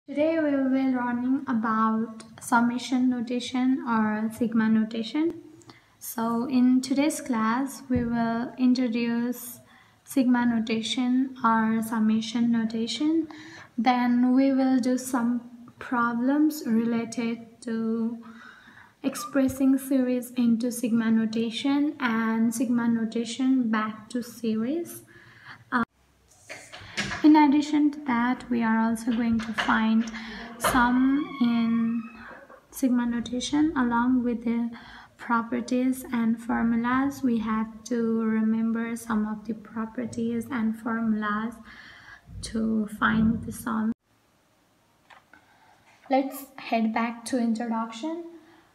Today we will be learning about summation notation or sigma notation. So in today's class we will introduce sigma notation or summation notation. Then we will do some problems related to expressing series into sigma notation and sigma notation back to series. In addition to that, we are also going to find sum in sigma notation along with the properties and formulas. We have to remember some of the properties and formulas to find the sum. Let's head back to introduction.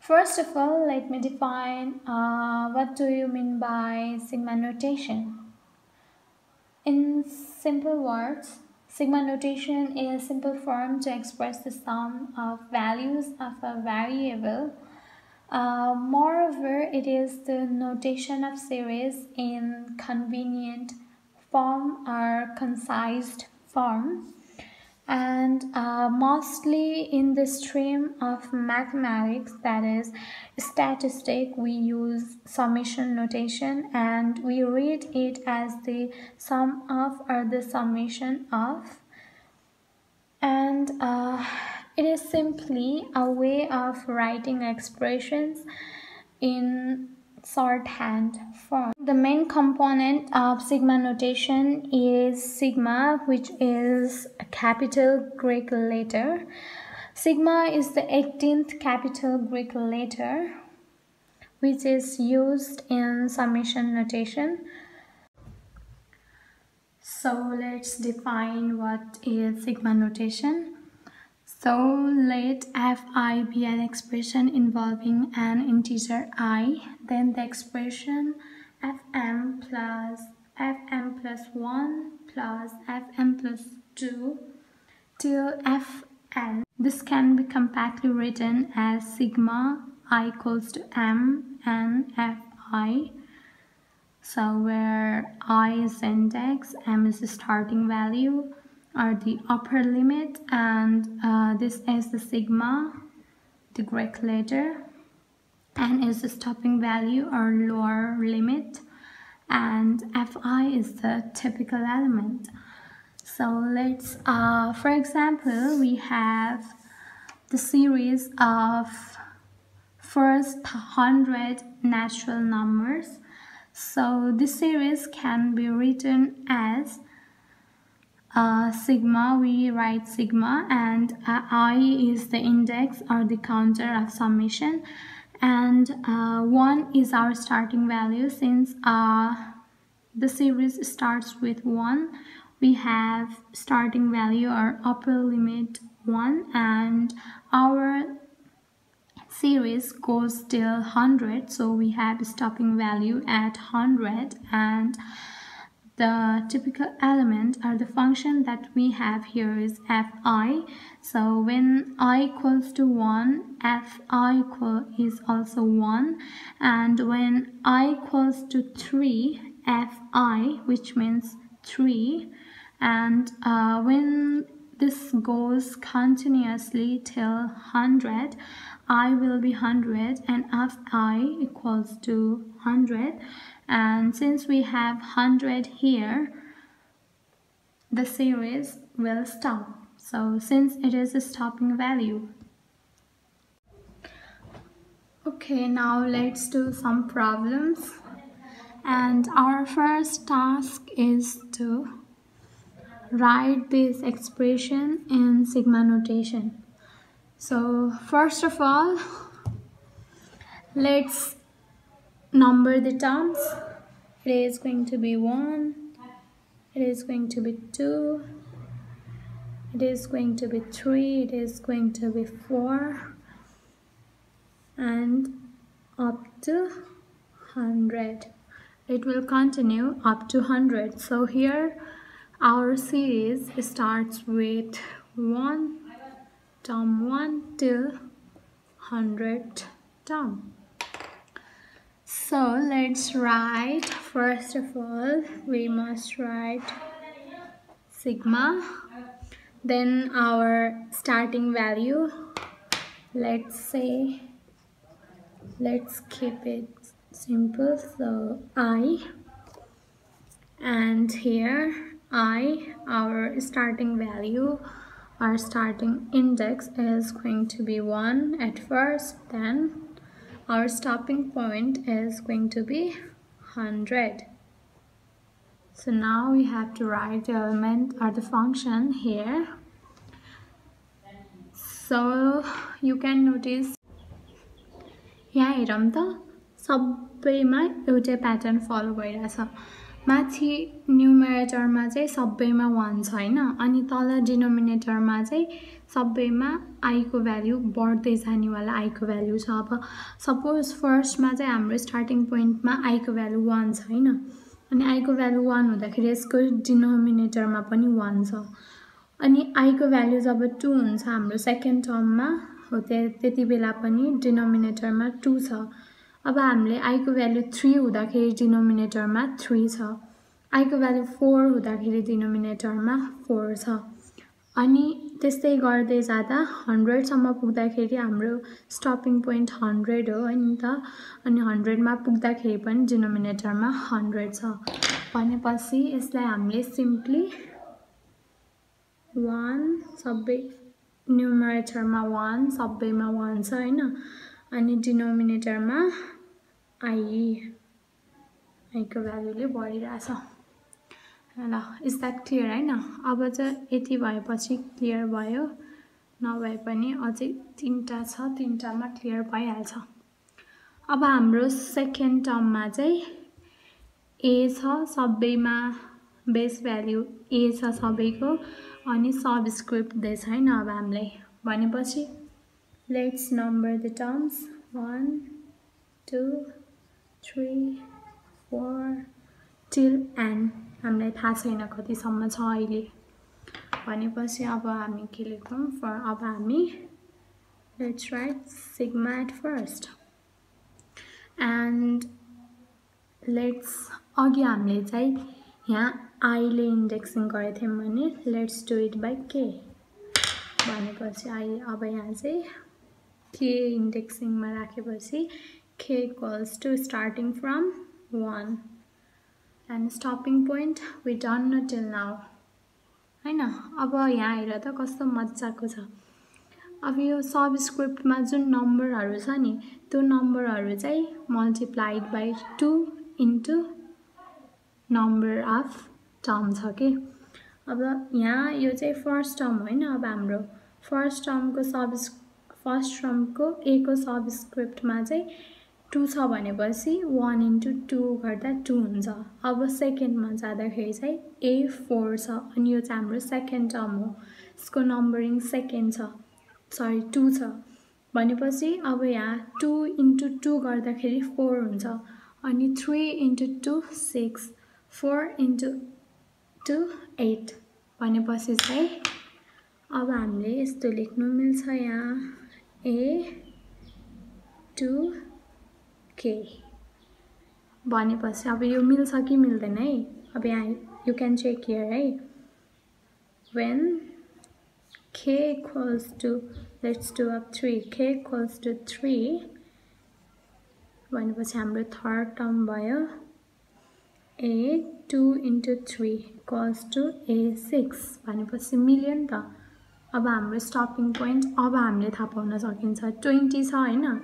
First of all, let me define what do you mean by sigma notation. In simple words, sigma notation is a simple form to express the sum of values of a variable. Moreover, it is the notation of series in convenient form or concise form. And mostly in the stream of mathematics, that is statistic, we use summation notation and we read it as the sum of or the summation of, and it is simply a way of writing expressions in shorthand form. The main component of sigma notation is sigma, which is a capital Greek letter. Sigma is the 18th capital Greek letter which is used in summation notation. So let's define what is sigma notation. So let fi be an expression involving an integer I, then the expression fm plus 1 plus fm plus 2 till fn. This can be compactly written as sigma I equals to m and fi. So where I is the index, m is the starting value or the upper limit, and this is the sigma, the Greek letter, and is the stopping value or lower limit, and fi is the typical element. So let's for example, we have the series of first 100 natural numbers. So this series can be written as sigma. We write sigma, and I is the index or the counter of summation, and 1 is our starting value. Since the series starts with 1, we have starting value or upper limit 1, and our series goes till 100, so we have stopping value at 100, and the typical element or the function that we have here is fi. So when I equals to 1, fi is also 1, and when I equals to 3, fi, which means 3, and when this goes continuously till 100, I will be 100 and fi equals to 100, and since we have 100 here, the series will stop. So since it is a stopping value. Okay, now let's do some problems, and our first task is to write this expression in sigma notation. So first of all, let's number the terms. It is going to be 1, it is going to be 2, it is going to be 3, it is going to be 4, and up to 100. It will continue up to 100. So here our series starts with 1 term 1 till 100 term. So let's write, first of all we must write sigma. Then our starting value, let's keep it simple, so I, and here our starting value, our starting index is going to be 1 at first, then our stopping point is going to be 100. So now we have to write the element or the function here. So you can notice यहाँ हेरौँ त सबैमा एउटै pattern follow भइरहेछ। माथि न्युमरेटरमा चाहिँ सबैमा 1 छ हैन, अनि तल डिनोमिनेटरमा चाहिँ सबैमा I को भ्यालु बढ्दै जानेवाला I को भ्यालु छ। अब सपोज फर्स्टमा चाहिँ हाम्रो स्टार्टिङ पोइन्टमा I को भ्यालु 1 छ हैन, अनि I को भ्यालु 1 हुँदाखेरि यसको डिनोमिनेटरमा पनि 1 छ, अनि I को भ्यालु जब 2 हुन्छ हाम्रो सेकेन्ड टर्ममा हो त्यति बेला पनि डिनोमिनेटरमा 2 छ। अब हामीले I को भ्यालु 3 हुँदाखेरि डिनोमिनेटरमा 3 छ, I को भ्यालु 4 हुँदाखेरि डिनोमिनेटरमा 4 छ, अनि त्यस्तै गर्दै जाँदा 100 सम्म पुग्दाखेरि हाम्रो स्टपिङ पोइन्ट 100 हो हैन त, अनि 100 मा पुग्दाखेरि पनि डिनोमिनेटरमा 100 छ। भनेपछि यसलाई हामीले सिम्पली 1 सबै न्युमरेटरमा 1 सबैमा 1 छ हैन, अनि डिनोमिनेटरमा I को भ्यालुले बढिरहेछ। ल, इज द्याट क्लियर हैन? अब चाहिँ यति भएपछि क्लियर भयो, नभए पनि अझै 3टा छ, 3टामा क्लियर भइहाल्छ। अब हाम्रो सेकेन्ड टर्ममा चाहिँ A छ, सबैमा बेस भ्यालु A छ सबैको, अनि सबस्क्रिप्ट दिएछ हैन अब हामीलाई। भनेपछि let's number the terms 1 2 3 4 till n। हामीलाई थाहा छैन कतिसम्म छ अहिले। भनेपछि अब हामी के लेखौँ, अब हामी let's write sigma at first, and let's अघि हामीले चाहिँ यहाँ I ले इन्डेक्सिङ गरेको थियौँ भने let's do it by k। भनेपछि अब यहाँ चाहिँ k इन्डेक्सिङमा राखेपछि k equals to starting from 1 and stopping point we don't know till now हैन। अब यहाँ हेर त कस्तो मजाको छ। अब यो सबस्क्रिप्टमा जुन नम्बरहरू छ नि, त्यो नम्बरहरू चाहिँ multiplied by 2 into number of term छ के। अब यहाँ यो चाहिँ फर्स्ट टर्म होइन, अब हाम्रो फर्स्ट टर्मको A को सबस्क्रिप्टमा चाहिँ 2 छ भनेपछि 1 इन्टु 2 गर्दा 2 हुन्छ। अब सेकेन्डमा जाँदाखेरि चाहिँ A 4 छ, अनि यो चाहिँ हाम्रो सेकेन्ड टर्म हो, यसको नम्बरिङ सेकेन्ड छ, सरी 2 छ। भनेपछि अब यहाँ 2 इन्टु 2 गर्दाखेरि 4 हुन्छ, अनि 3 इन्टु 2 6, 4 इन्टु 2 8। भनेपछि चाहिँ अब हामीले यस्तो लेख्नु मिल्छ यहाँ A to K। भनेपछि अब यो मिल्छ कि मिल्दैन है। अब यहाँ यु क्यान चेक हियर है, when K equals to, let's do up 3, K equals to 3 भनेपछि हाम्रो थर्ड टर्म भयो A 2 into 3 equals to A 6। भनेपछि मिल्यो नि त। अब हाम्रो स्टपिङ पोइन्ट अब हामीले थाहा पाउन सकिन्छ 20 छ हैन।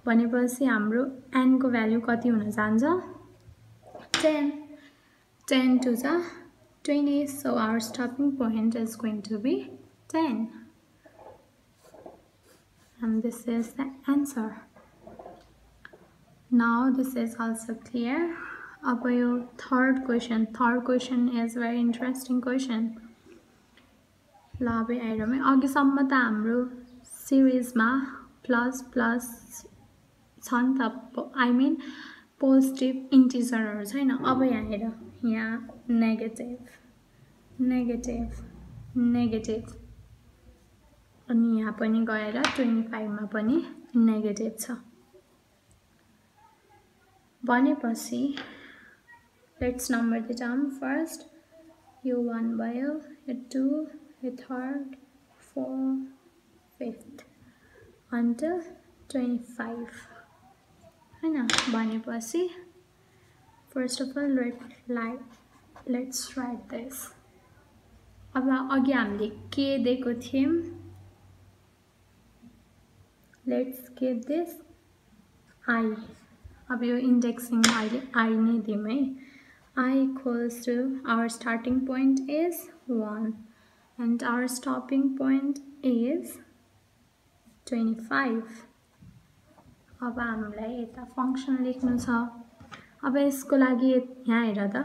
भनेपछि हाम्रो n को भ्यालु कति हुन जान्छ, 10, 10 to the 20, so our stopping point is going to be 10, and this is the answer. Now this is also clear. अब यो third question is very interesting question. ल अब हेरौँ, अघिसम्म त हाम्रो सिरिजमा प्लस प्लस छ नि त, आई मिन पोजिटिभ इन्टिजरहरू छैन। अब यहाँ हेर, यहाँ नेगेटिभ नेगेटिभ नेगेटिभ, अनि यहाँ पनि गएर 25 मा पनि नेगेटिभ छ। भनेपछि let's number the term first, यो 1 भयो, यो 2, third, fourth, fifth until 25 हैन भनेपछि first of all let's write this अब अघि हामीले के दिएको थियौं let's give this I अब यो indexing अहिले I नै दिम है I equals to our starting point is 1 and our stopping point is 25 अब हामीलाई यता फंक्सन लेख्नु छ अब यसको लागि यहाँ हेर त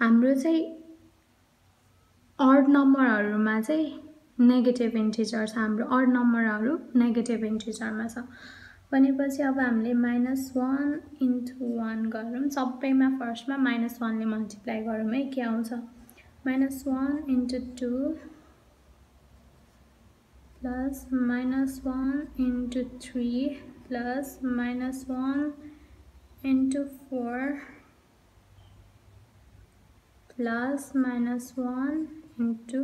हाम्रो चाहिँ odd नम्बरहरुमा चाहिँ नेगेटिभ इन्टिजर्स हाम्रो odd नम्बरहरु नेगेटिभ इन्टिजरमा छ भनेपछि अब हामीले -1 into 1 गरौँ सबैमा फर्स्टमा -1 ले मल्टिप्लाई गरौँ है के आउँछ -1 into 2 plus -1 into 3 plus -1 into 4 plus -1 into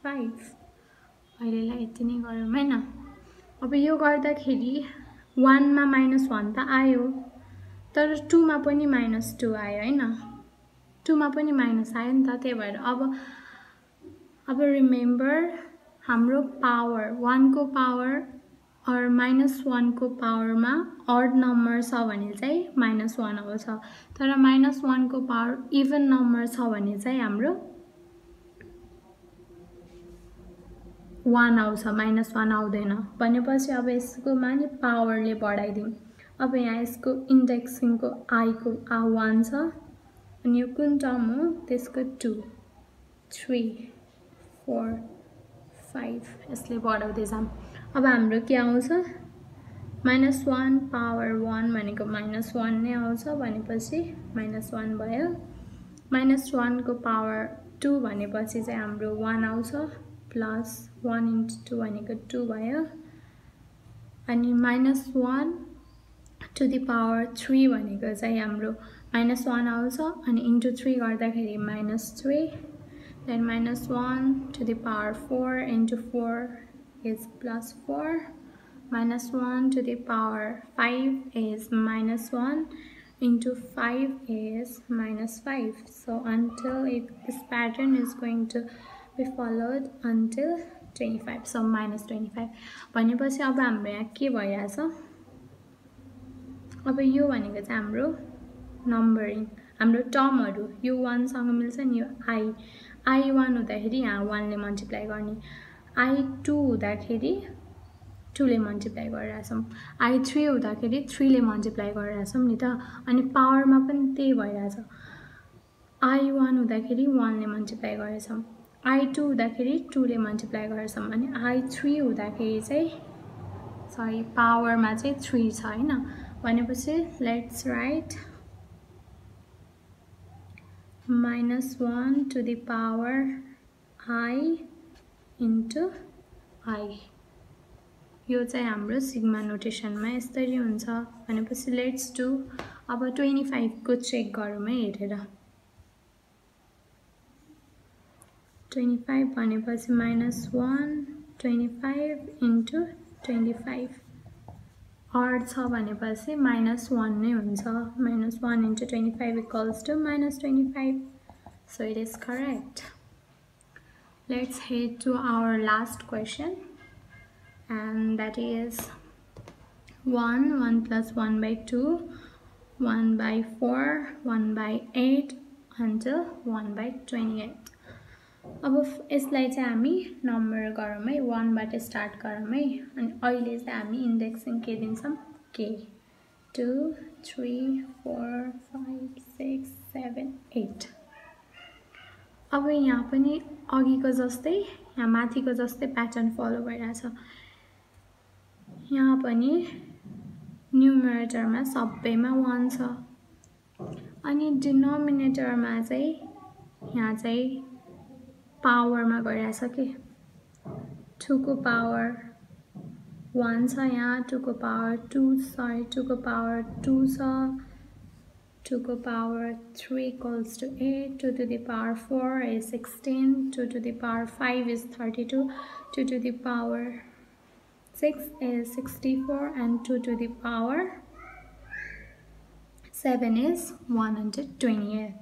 5 अहिलेलाई यति नै गरौँ हैन अब यो गर्दाखेरि 1 मा -1 त आयो तर 2 मा पनि -2 आयो हैन 2 मा पनि माइनस आयो नि त त्यही भएर अब रिमेम्बर हाम्रो पावर 1 को पावर और -1 को पावर मा odd नम्बर छ भने चाहिँ -1 आउँछ तर -1 को पावर इवन नम्बर छ भने चाहिँ हाम्रो 1 आउँछ -1 आउँदैन भनेपछि अब यसको माने पावरले बढाइदिउँ अब यहाँ यसको इन्डेक्सिङ को I को 1 छ अनि यो कुन टर्म हो त्यसको 2 3 4 5 यसले बढाउँदै जाम अब हाम्रो के आउँछ -1 पावर 1 भनेको -1 नै आउँछ भनेपछि -1 भयो -1 को पावर 2 भनेपछि चाहिँ हाम्रो 1 आउँछ प्लस 1 into 2 भनेको 2 भयो अनि -1 to the power 3 भनेको चाहिँ हाम्रो -1 आउँछ अनि into 3 गर्दाखेरि -3 then -1 to the power 4 into 4 is +4 -1 to the power 5 is -1 into 5 is -5 so until this pattern is going to be followed until 25 so -25 भनेपछि अब हाम्रो यहाँ के भइराछ अब यो भनेको चाहिँ हाम्रो नम्बरिङ हाम्रो टर्महरु यो 1 सँग मिल्छ नि यो I1 हुँदाखेरि यहाँ 1 ले मल्टिप्लाई गर्ने I2 हुँदाखेरि 2 ले मल्टिप्लाई गरिराछौं I3 हुँदाखेरि 3 ले मल्टिप्लाई गरिराछौं नि त अनि पावरमा पनि त्यही भइराछ I1 हुँदाखेरि 1 ले मल्टिप्लाई गरेछौं I2 हुँदाखेरि 2 ले मल्टिप्लाई गरेछौं अनि I3 हुँदाखेरि चाहिँ सरी पावरमा चाहिँ 3 छ हैन भनेपछि let's write -1 to the power I into I यो चाहिँ हाम्रो सिग्मा नोटेसनमा यसरी हुन्छ भनेपछि लेट्स डु अब 25 को चेक गरौँ है हेरेर 25 भनेपछि -1 25 into 25 odd छ भनेपछि -1 नै हुन्छ -1 into 25 equals to -25 so it is correct let's head to our last question and that is 1 plus 1 by 2 1 by 4 1 by 8 until 1 by 28 अब यसलाई चाहिँ हामी नम्बर गरौँ है 1 बाट स्टार्ट गरौँ है अनि अहिले चाहिँ हामी इन्डेक्सिङ के दिन्छौं k 2 3 4 5 6 7 8 अब यहाँ पनि अघिको जस्तै यहाँ माथिको जस्तै प्याटर्न फलो भइराछ यहाँ पनि न्युमरेटरमा सबैमा 1 छ अनि डिनोमिनेटरमा चाहिँ यहाँ चाहिँ पावरमा गइराछ के 2 को पावर 1 छ यहाँ 2 को पावर 2 सरी 2 को पावर 2 छ 2 को power 3 equals to 8, 2 to the power 4 is 16, 2 to the power 5 is 32, 2 to the power 6 is 64, and 2 to the power 7 is 128.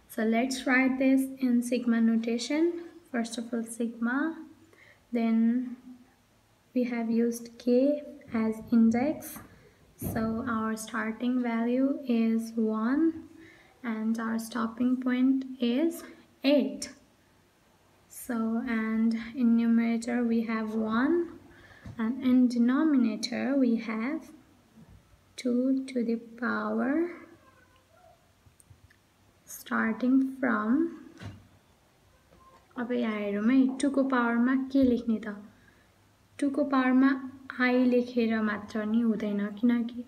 So let's write this in sigma notation. First of all, sigma, then we have used k as index. So our starting value is 1 and our stopping point is 8. So, and in numerator we have 1 and in denominator we have 2 to the power starting from, अब यहाँ हेरौँ है 2 को पावरमा के लेख्ने त 2 को पावरमा I लेखेर मात्र नि हुँदैन किनकि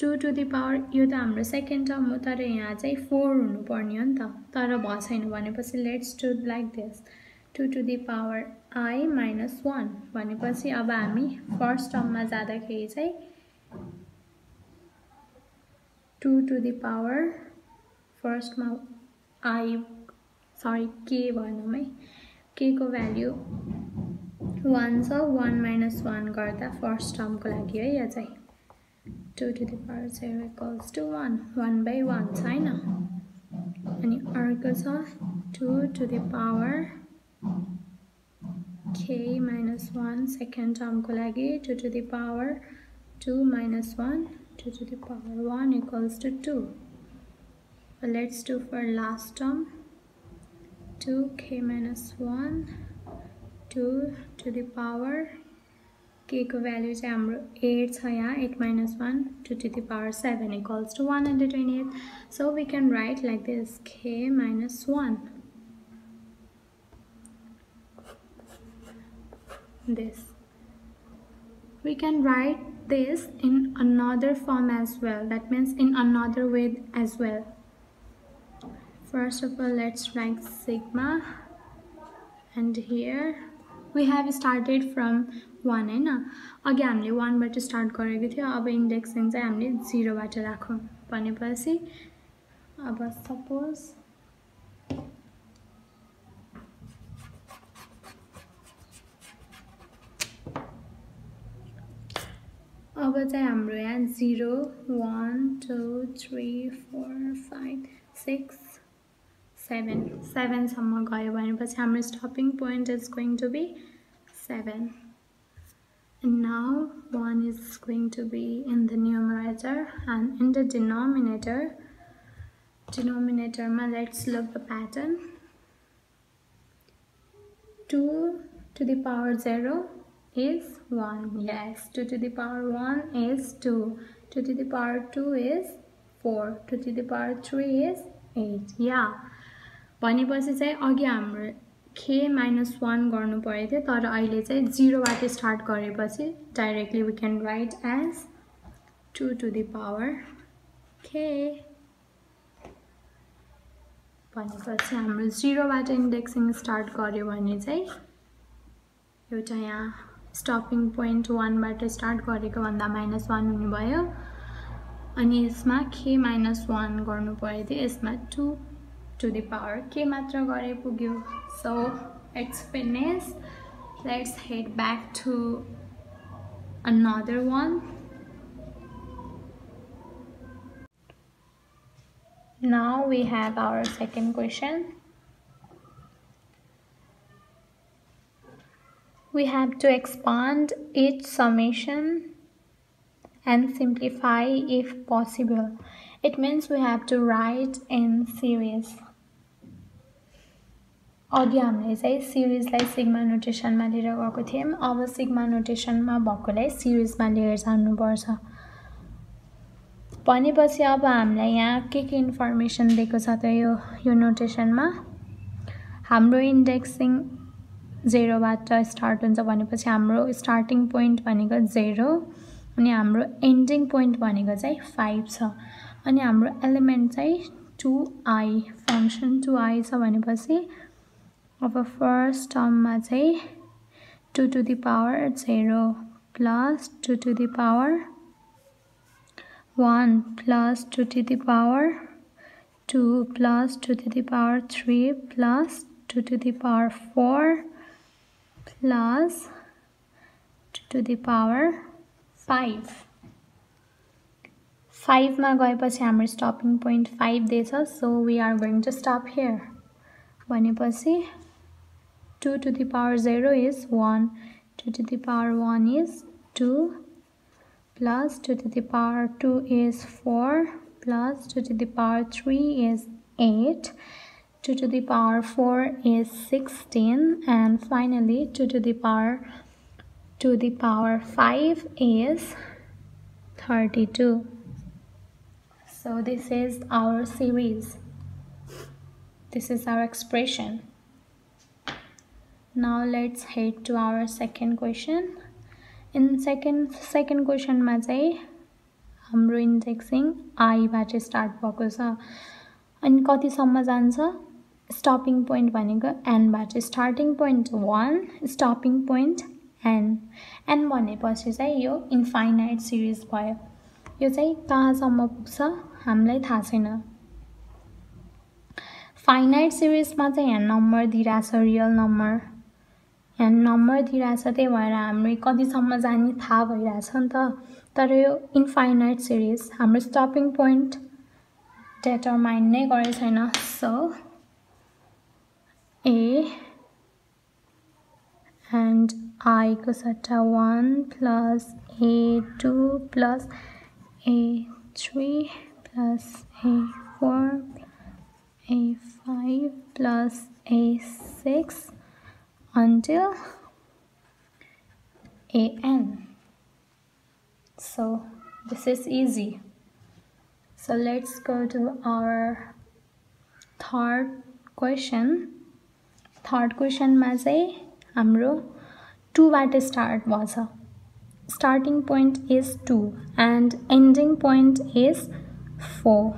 2 to the power यो त हाम्रो सेकेन्ड टर्म हो तर यहाँ चाहिँ 4 हुनुपर्ने हो नि त तर भ छैन भनेपछि let's do like this 2 to the power I minus 1 भनेपछि अब हामी फर्स्ट टर्ममा जाँदाखेरि चाहिँ 2 to the power फर्स्टमा I सरी k भनौँ है k को भ्याल्यु 1 छ 1 minus 1 गर्दा फर्स्ट टर्मको लागि है यो चाहिँ 2 to the power 0 equals to 1 1 by 1 छैन अनि अर्को छ 2 to the power k minus 1 second टर्मको लागि 2 to the power 2 minus 1 2 to the power 1 equals to 2. Let's do for last term 2k minus 1 2 to the power k को value चाहिँ हाम्रो 8 छ यहाँ 8 minus 1 2 to the power 7 equals to 128. So we can write like this k minus 1 this. We can write this in another form as well, that means in another way as well. First of all, let's write sigma, and here we have started from 1 हैन अघि हामीले 1 बाट start गरेको थियो अब indexing चाहिँ हामीले 0 बाट राखौं भनेपछि अब सपोज अब चाहिँ हाम्रो यहाँ 0 1 2 3 4 5 6 7 सम्म गयो भनेपछि हाम्रो stopping point is going to be 7. And now 1 is going to be in the numerator and in the denominator ma let's look the pattern. 2 to the power 0 is 1. Yes, 2 to the power 1 is 2. 2 to the power 2 is 4. 2 to the power 3 is 8. Yeah. भनेपछि चाहिँ अघि हाम्रो k minus 1 गर्नु पर्यो थियो तर अहिले चाहिँ 0 बाट स्टार्ट गरेपछि directly we can write as 2 to the power k भनेपछि हाम्रो 0 बाट इन्डेक्सिङ स्टार्ट गर्यो भने चाहिँ एउटा यहाँ स्टपिङ पोइन्ट 1 बाट स्टार्ट गरेको भन्दा -1 हुने भयो अनि यसमा k minus 1 गर्नु पर्यो थियो यसमा 2 to the power k matra gare pugyo. So it's finished. Let's head back to another one. Now we have our second question. We have to expand each summation and simplify if possible. It means we have to write in series. अघि हामीले चाहिँ सिरिजलाई sigma नोटेसनमा लिएर गएको थियौं अब sigma नोटेसनमा भएकोलाई सिरिजमा लिएर जानुपर्छ भनेपछि अब हामीलाई यहाँ के इन्फर्मेसन दिएको छ त यो नोटेसनमा हाम्रो इन्डेक्सिङ 0 बाट स्टार्ट हुन्छ भनेपछि हाम्रो स्टार्टिङ पोइन्ट भनेको 0 अनि हाम्रो एन्डिङ पोइन्ट भनेको चाहिँ 5 छ अनि हाम्रो एलिमेन्ट चाहिँ 2i फंक्सन 2i छ भनेपछि अब फर्स्ट टर्ममा चाहिँ 2 to the power 0 plus 2 to the power 1 plus 2 to the power 2 plus 2 to the power 3 plus 2 to the power 4 plus 2 to the power 5. 5 मा गएपछि हाम्रो stopping point 5 दिएछ, so we are going to stop here. भनेपछि 2 to the power 0 is 1, 2 to the power 1 is 2, plus 2 to the power 2 is 4, plus 2 to the power 3 is 8, 2 to the power 4 is 16, and finally 2 to the power 5 is 32. So this is our series. This is our expression. Now let's head to our second question. In second question मा चाहिँ हाम्रो indexing I बाट start भएको छ अनि कति सम्म जान्छ stopping point भनेको n बाट starting point 1 stopping point n भनेपछि चाहिँ यो infinite series भयो यो चाहिँ कहाँसम्म पुग्छ हामीलाई थाहा छैन finite series मा चाहिँ n नम्बर दिइराछ रियल नम्बर n नम्बर दिइराछ त्यही भएर हामीले कतिसम्म जाने थाहा भइराछ नि त तर यो इन्फाइनाइट सिरिज हाम्रो स्टपिङ पोइन्ट डिटरमाइन नै गरे छैन सो a and I को सट्टा 1 plus a2 plus a3 plus a4 a5 plus a6 until an. So this is easy. So let's go to our third question. Third question मा चाहिँ हाम्रो 2 बाट start भछ. Starting point is 2 and ending point is 4.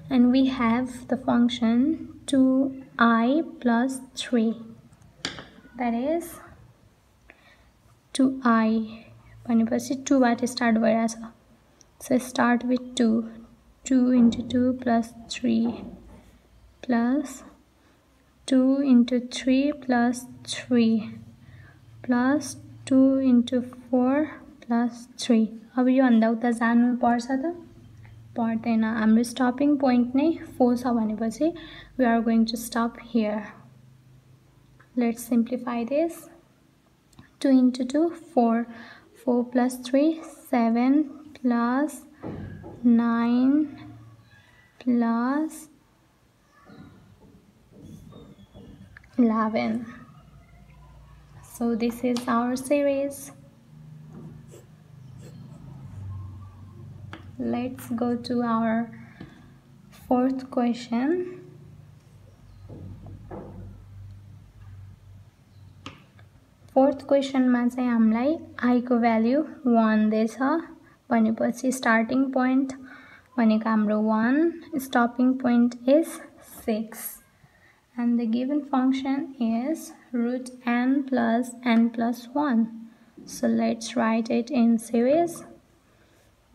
And we have the function 2i plus 3. That is 2i भनेपछि 2 बाट start भइराछ. So start with 2. 2 into 2 plus 3 plus 2 into 3 plus 3 plus 2 into 4 plus 3. अब यो भन्दा उता जानु पर्छ त पर्दैन हाम्रो stopping point नै 4 छ भनेपछि we are going to stop here. Let's simplify this. 2 into 2 4 4 plus 3 7 plus 9 plus 11. So this is our series. Let's go to our fourth question. Fourth question मा चाहिँ हामीलाई I को value 1 दिएछ भनेपछि starting point भनेको हाम्रो 1 stopping point is 6 and the given function is root n plus 1. So let's write it in series.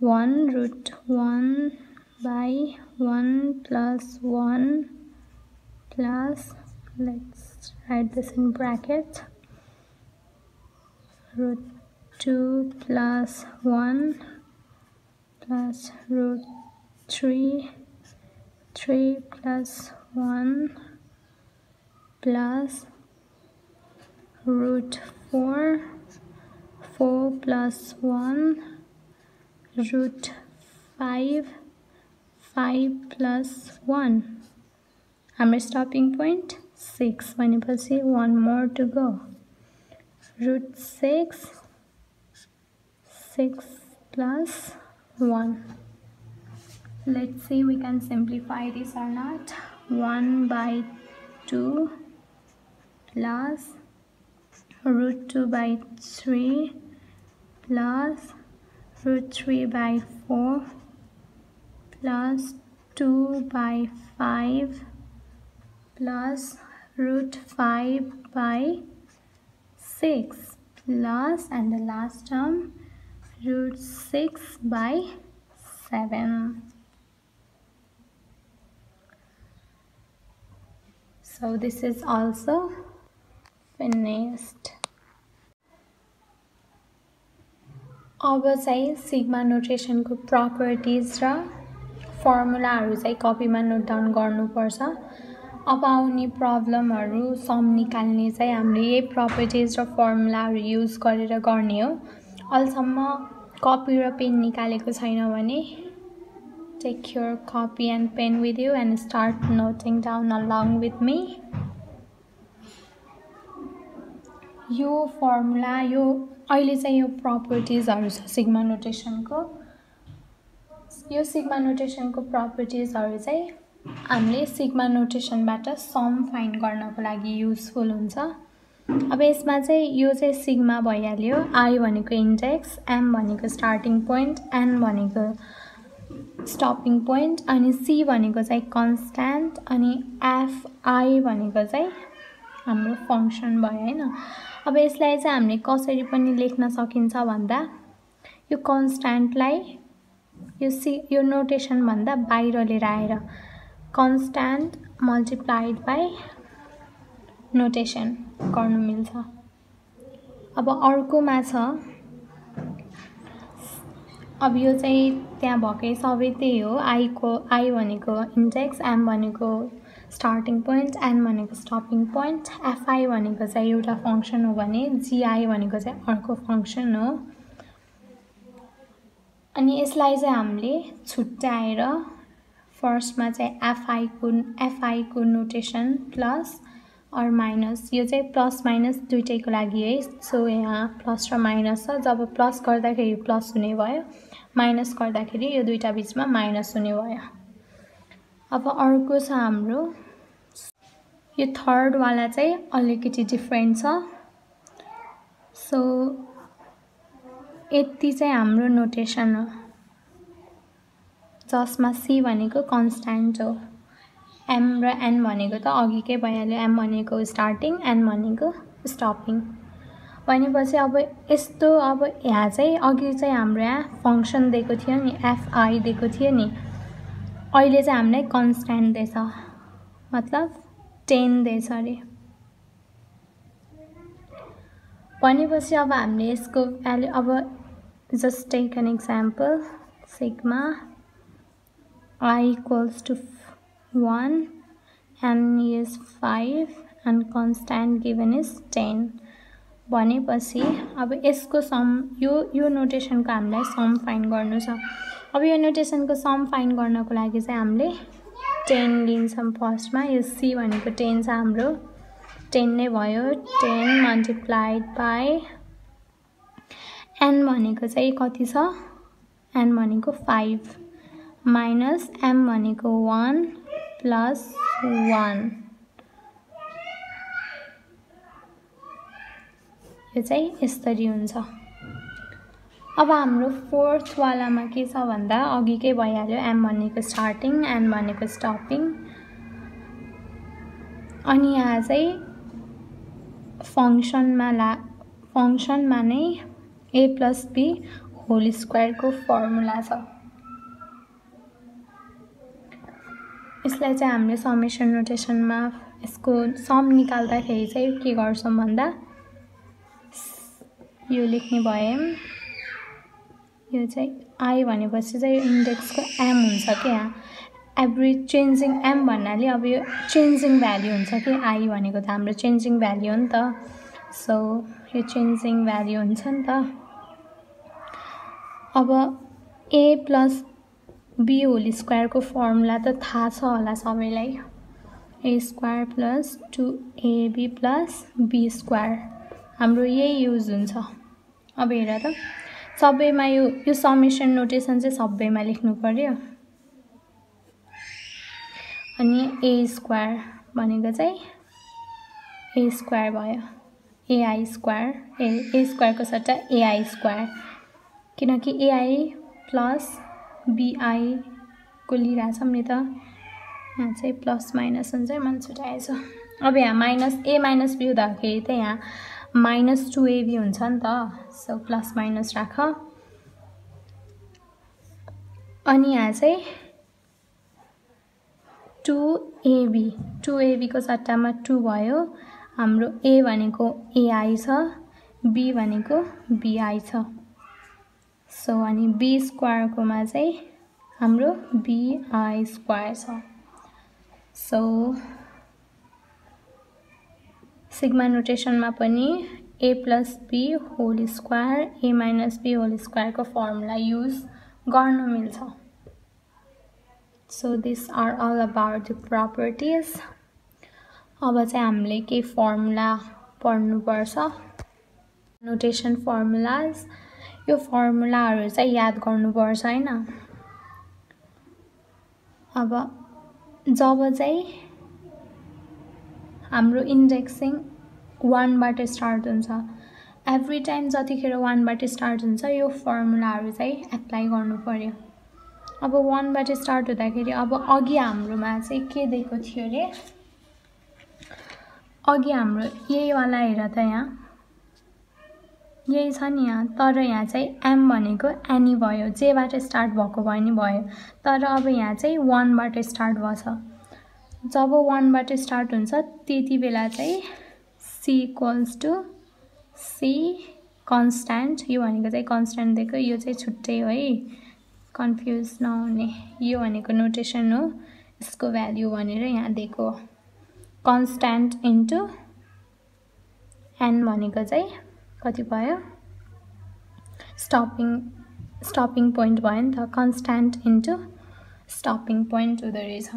1 root 1 by 1 plus 1 plus, let's write this in bracket, root 2 plus 1 plus root 3 plus 1 plus root 4 plus 1 root 5 plus 1. Our stopping point 6 भनेपछि one more to go. Root 6 plus 1. Let's see we can simplify this or not. 1 by 2 plus root 2 by 3 plus root 3 by 4 plus 2 by 5 plus root 5 by 6 plus, and the last term, root 6 by 7. So this is also finished. अब चाहिँ sigma नोटेसनको properties र फर्मुलाहरु चाहिँ कपीमा note down गर्नुपर्छ। अब आउने प्रब्लमहरु some निकाल्ने चाहिँ हामीले यही प्रपर्टिज र फर्मुलाहरु युज गरेर गर्ने हो। अहिलेसम्म कपी र पेन निकालेको छैन भने take your copy and pen with you and start noting down along with me. यो फर्मुला यो अहिले चाहिँ यो प्रपर्टिजहरु छ सिग्मा नोटेसनको। यो सिग्मा नोटेसनको प्रपर्टिजहरु चाहिँ हामीले सिग्मा नोटेसनबाट सम फाइन्ड गर्नको लागि युजफुल हुन्छ। अब यसमा चाहिँ यो चाहिँ सिग्मा भइहाल्यो। I भनेको इन्डेक्स, m भनेको स्टार्टिङ पोइन्ट, n भनेको स्टपिङ पोइन्ट अनि c भनेको चाहिँ कन्स्ट्यान्ट अनि fi भनेको चाहिँ हाम्रो फंक्सन भयो हैन। अब यसलाई चाहिँ हामीले कसरी पनि लेख्न सकिन्छ भन्दा यो कन्स्ट्यान्टलाई यो नोटेसन भन्दा बाहिर लिएर आएर कन्स्ट्यान्ट मल्टिप्लाइड बाइ नोटेसन गर्नु मिल्छ। अब अर्कोमा छ अब यो चाहिँ त्यहाँ भकै सबै त्यही हो। I भनेको इन्डेक्स, m भनेको स्टार्टिङ पोइन्ट, n भनेको स्टपिङ पोइन्ट, fi भनेको चाहिँ एउटा फंक्सन हो भने gi भनेको चाहिँ अर्को फंक्सन हो। अनि यसलाई चाहिँ हामीले छुट्याएर फर्स्टमा चाहिँ fi को नोटेसन प्लस और माइनस, यो चाहिँ प्लस माइनस दुईटैको लागि है। सो यहाँ प्लस र माइनस छ। जब प्लस गर्दाखेरि प्लस हुने भयो, माइनस गर्दाखेरि यो दुईटा बीचमा माइनस हुने भयो। अब अर्को छ हाम्रो यो थर्ड वाला चाहिँ अलिकति डिफरेन्ट छ। सो यति चाहिँ हाम्रो नोटेसन हो जसमा c भनेको कन्स्ट्यान्ट हो, m र n भनेको त अघिकै भइहाल्यो। m भनेको स्टार्टिङ, n भनेको स्टपिङ। भनेपछि अब यस्तो अब यहाँ चाहिँ अघि चाहिँ हाम्रो यहाँ फंक्सन दिएको थियो नि, fi दिएको थियो नि, अहिले चाहिँ हामीलाई कन्स्ट्यान्ट दिएछ मतलब 10 दिएछ अरे। भनेपछि अब हामीले यसको भ्यालु अब just take an example sigma I equals to 1 n is 5 and constant given is 10 भनेपछि अब यसको सम यो नोटेसनको हामीलाई सम फाइन्ड गर्नु छ। अब यो नोटेसनको सम फाइन्ड गर्नको लागि चाहिँ हामीले 10 लिन्छौं फर्स्टमा। यो c भनेको 10 छ हाम्रो, 10 नै भयो। 10 मल्टिप्लाइड बाइ n भनेको चाहिँ कति छ, n भनेको 5 माइनस m भनेको 1 प्लस 1, यो चाहिँ यसरी हुन्छ। अब हाम्रो फोर्थ वालामा के छ भन्दा अघिकै भइहाल्यो, m भनेको स्टार्टिङ, n भनेको स्टपिङ। अनि यहाँ चाहिँ फंक्सनमा नै a plus b whole square को फर्मुला छ। यसलाई चाहिँ हामीले समेसन नोटेसनमा यसको सम निकाल्दाखेरि चाहिँ के गर्छौं भन्दा यो लेख्ने भए यो चाहिँ I भनेपछि चाहिँ इन्डेक्सको m हुन्छ के यहाँ एभरेज चेन्जिङ m भन्नाले अब यो चेन्जिङ भ्यालु हुन्छ के I भनेको त हाम्रो चेन्जिङ भ्यालु हो नि त। सो यो चेन्जिङ भ्यालु हुन्छ नि त। अब a plus b whole square को फर्मुला त थाहा छ होला सबैलाई, a square plus 2ab plus b square हाम्रो यही युज हुन्छ। अब हेर त सबैमा यो समेसन नोटेसन चाहिँ सबैमा लेख्नु पर्यो। अनि a स्क्वायर भनेको चाहिँ a स्क्वायर भयो, ai स्क्वायर a स्क्वायर को सट्टा ai स्क्वायर, किनकि ai प्लस bi को लिइराछौं नि त। यहाँ चाहिँ प्लस माइनस हुन्छ, मैले छुटाएछु। अब यहाँ माइनस a माइनस b हुँदाखेरि त यहाँ माइनस 2ab हुन्छ नि त। सो प्लस माइनस राख। अनि यहाँ चाहिँ 2ab को सट्टामा 2 भयो हाम्रो a भनेको ai छ b भनेको bi छ सो अनि b स्क्वायर कोमा चाहिँ हाम्रो bi स्क्वायर छ सो सिग्मा नोटेसनमा पनि a plus b whole square a minus b whole square को फर्मुला युज गर्न मिल्छ So these are all about the properties. अब चाहिँ हामीले के फर्मुला पढ्नु पर्छ नोटेसन फर्मुलाज यो फर्मुलाहरु चाहिँ याद गर्नु पर्छ हैन अब जब चाहिँ हाम्रो इन्डेक्सिङ 1 बाट स्टार्ट हुन्छ एभ्री टाइम जतिखेर 1 बाट स्टार्ट हुन्छ यो फर्मुलाहरु चाहिँ एप्लाई गर्नु पर्यो अब 1 बाट स्टार्ट हुँदाखेरि अब अघि हाम्रोमा चाहिँ के दिएको थियो रे अघि हाम्रो यही वाला हेर त यहाँ यही छ नि यहाँ तर यहाँ चाहिँ m भनेको एनी भयो जे बाट स्टार्ट भएको भए नि भयो तर अब यहाँ चाहिँ 1 बाट स्टार्ट भछ जब 1 बाट स्टार्ट हुन्छ त्यति बेला चाहिँ c equals to c constant यो भनेको चाहिँ कन्स्ट्यान्ट दिएको यो चाहिँ छुट्टै हो है कन्फ्युज नहुने यो भनेको नोटेसन हो यसको भ्यालु भनेर यहाँ दिएको कन्स्ट्यान्ट इन्टु n भनेको चाहिँ कति भयो स्टपिङ पोइन्ट भयो नि त कन्स्ट्यान्ट इन्टु स्टपिङ पोइन्ट हुँदो रहेछ